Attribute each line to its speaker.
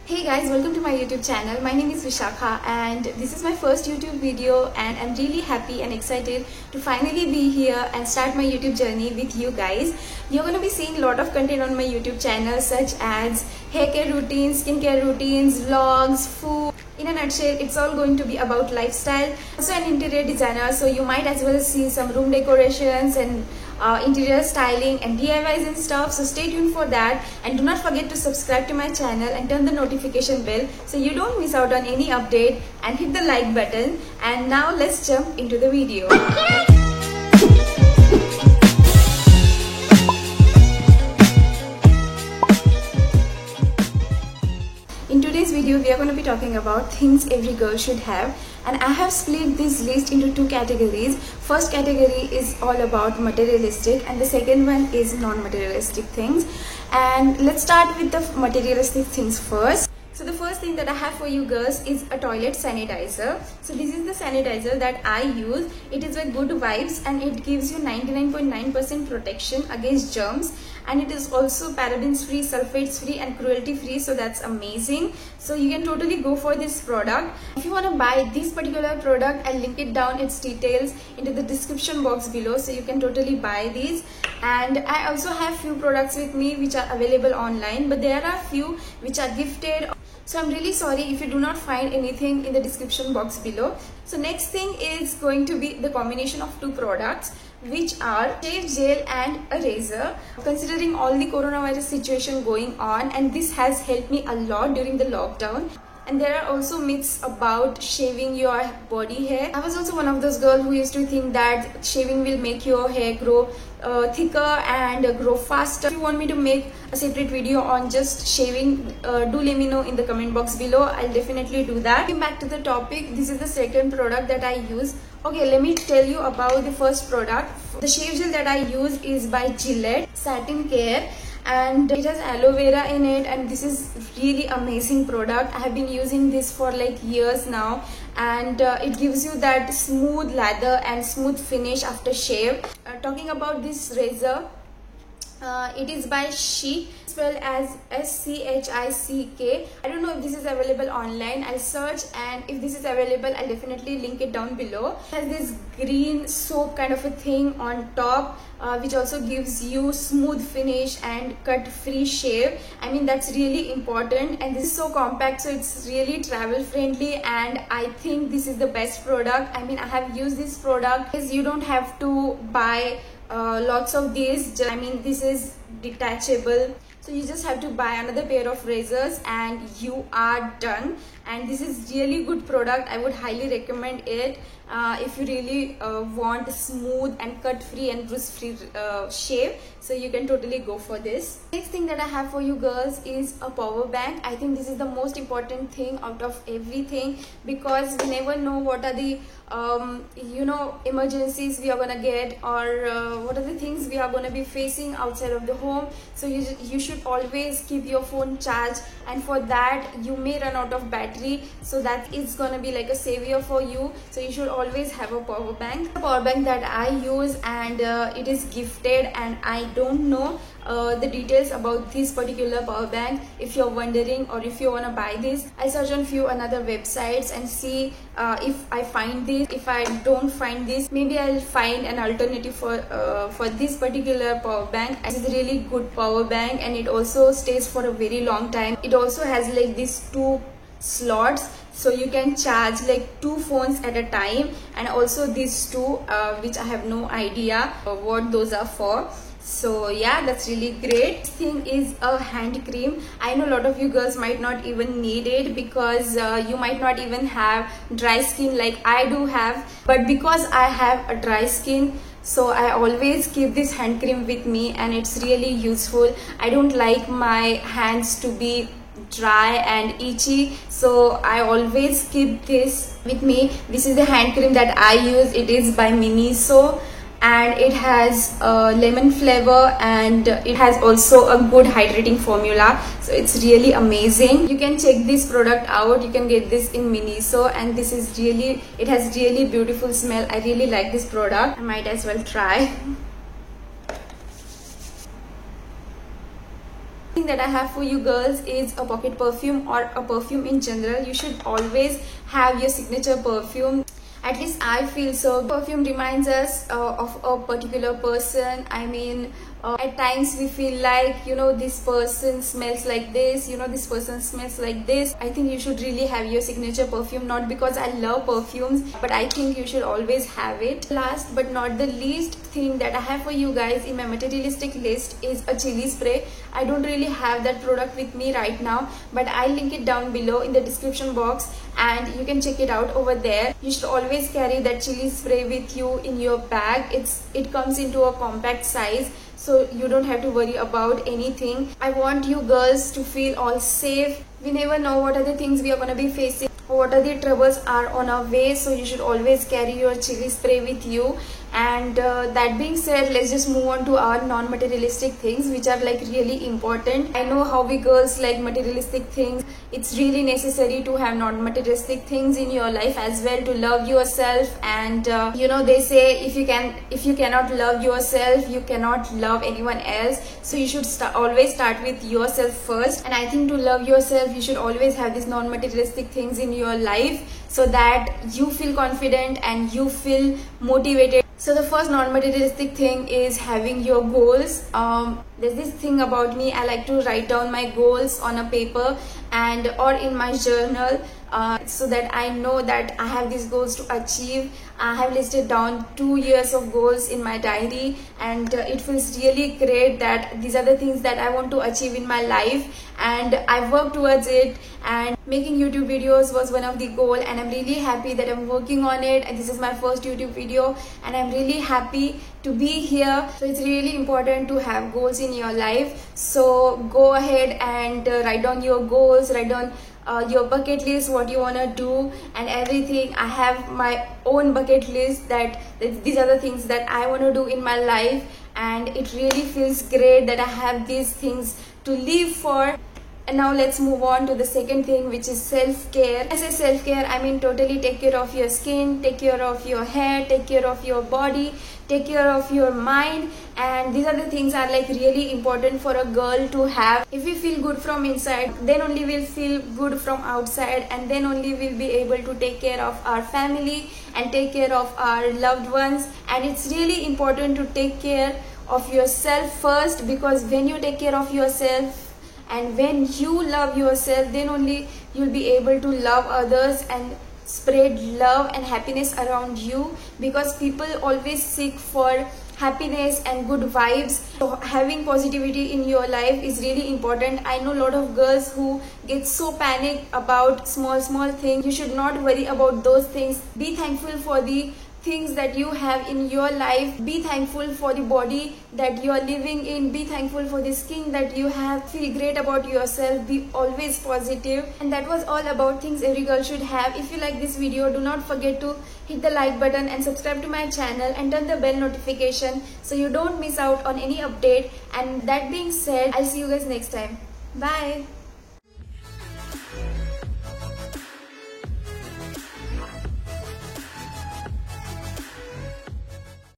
Speaker 1: Hey guys, welcome to my YouTube channel. My name is Vishakha and this is my first YouTube video, and I'm really happy and excited to finally be here and start my YouTube journey with you guys. You're going to be seeing a lot of content on my YouTube channel such as hair care routines, skincare routines, vlogs, food. In a nutshell, it's all going to be about lifestyle. I'm also an interior designer, so you might as well see some room decorations and interior styling and DIYs and stuff. So stay tuned for that, and do not forget to subscribe to my channel and turn the notification bell so you don't miss out on any update, and hit the like button. And now let's jump into the video. In today's video, we are going to be talking about things every girl should have, and I have split this list into two categories. First category is all about materialistic, and the second one is non-materialistic things. And let's start with the materialistic things first. So the first thing that I have for you girls is a toilet sanitizer. So this is the sanitizer that I use. It is by Good Vibes and it gives you 99.9% protection against germs, and it is also parabens free, sulfates free and cruelty free, so that's amazing. So you can totally go for this product. If you want to buy this particular product, I'll link it down, its details into the description box below, so you can totally buy these. And I also have few products with me which are available online, but there are few which are gifted. So I'm really sorry if you do not find anything in the description box below. So next thing is going to be the combination of two products, which are shave gel and a razor. Considering all the coronavirus situation going on, and this has helped me a lot during the lockdown. And there are also myths about shaving your body hair. I was also one of those girls who used to think that shaving will make your hair grow thicker and grow faster. If you want me to make a separate video on just shaving, do let me know in the comment box below. I'll definitely do that. Coming back to the topic, this is the second product that I use. Okay, let me tell you about the first product. The shave gel that I use is by Gillette Satin Care, and it has aloe vera in it, and this is really amazing product. I have been using this for like years now, and it gives you that smooth lather and smooth finish after shave. Talking about this razor, it is by Schick, spelled as SCHICK. I don't know if this is available online. I'll search, and if this is available, I'll definitely link it down below. It has this green soap kind of a thing on top, which also gives you smooth finish and cut free shave. I mean, that's really important. And this is so compact, so it's really travel friendly, and I think this is the best product. I mean, I have used this product because you don't have to buy lots of these. I mean, this is detachable, so you just have to buy another pair of razors and you are done. And this is really good product. I would highly recommend it if you really want smooth and cut free and bruise free shave, so you can totally go for this. Next thing that I have for you girls is a power bank. I think this is the most important thing out of everything, because we never know what are the emergencies we are gonna get, or what are the things we are gonna be facing outside of the home. So you should always keep your phone charged, and for that you may run out of battery, so that is gonna be like a savior for you. So you should always have a power bank. The power bank that I use, and it is gifted, and I don't know the details about this particular power bank. If you're wondering, or if you want to buy this, I search on few another websites and see if I find this. If I don't find this, maybe I'll find an alternative for this particular power bank. It's a really good power bank, and it also stays for a very long time. It also has like these two slots, so you can charge like two phones at a time, and also these two which I have no idea what those are for. So yeah, that's really great. This thing is a hand cream. I know a lot of you girls might not even need it, because you might not even have dry skin like I do have, but because I have a dry skin, so I always keep this hand cream with me, and it's really useful. I don't like my hands to be dry and itchy, so I always keep this with me. This is the hand cream that I use. It is by Miniso, and it has lemon flavor, and it has also a good hydrating formula, so it's really amazing. You can check this product out. You can get this in Miniso, and this is really, it has really beautiful smell. I really like this product. I might as well try. thing that I have for you girls is a pocket perfume or a perfume in general. You should always have your signature perfume. At least I feel so. Perfume reminds us of a particular person. I mean, at times we feel like, you know, this person smells like this, you know, this person smells like this. I think you should really have your signature perfume, not because I love perfumes, but I think you should always have it. Last but not the least thing that I have for you guys in my materialistic list is a chili spray. I don't really have that product with me right now, but I'll link it down below in the description box and you can check it out over there. You should always carry that chili spray with you in your bag. It comes into a compact size, so you don't have to worry about anything. I want you girls to feel all safe. We never know what are the things we are going to be facing, what are the troubles are on our way, so you should always carry your chili spray with you. And that being said, let's just move on to our non-materialistic things, which are like really important. I know how we girls like materialistic things. It's really necessary to have non-materialistic things in your life as well, to love yourself. And you know, they say if you cannot love yourself, you cannot love anyone else. So you should always start with yourself first. And I think to love yourself, you should always have these non-materialistic things in your life, so that you feel confident and you feel motivated. So the first non-materialistic thing is having your goals. There's this thing about me, I like to write down my goals on a paper or in my journal, so that I know that I have these goals to achieve. I have listed down 2 years of goals in my diary, and it feels really great that these are the things that I want to achieve in my life, and I work towards it. And making YouTube videos was one of the goals, and I'm really happy that I'm working on it. And this is my first YouTube video, and I'm really happy to be here. So it's really important to have goals in your life. So go ahead and write down your goals, write down your bucket list, what you want to do and everything. I have my own bucket list, that these are the things that I want to do in my life, and it really feels great that I have these things to live for. And now let's move on to the second thing, which is self-care. When I say self-care, I mean totally take care of your skin, take care of your hair, take care of your body, take care of your mind. And these are the things are like really important for a girl to have. If we feel good from inside, then only we'll feel good from outside, and then only we'll be able to take care of our family and take care of our loved ones. And it's really important to take care of yourself first, because when you take care of yourself and when you love yourself, then only you'll be able to love others and spread love and happiness around you, because people always seek for happiness and good vibes. So having positivity in your life is really important. I know a lot of girls who get so panicked about small things. You should not worry about those things. Be thankful for the things that you have in your life. Be thankful for the body that you are living in. Be thankful for the skin that you have. Feel great about yourself. Be always positive. And that was all about things every girl should have. If you like this video, do not forget to hit the like button and subscribe to my channel and turn the bell notification so you don't miss out on any update. And that being said, I'll see you guys next time. Bye.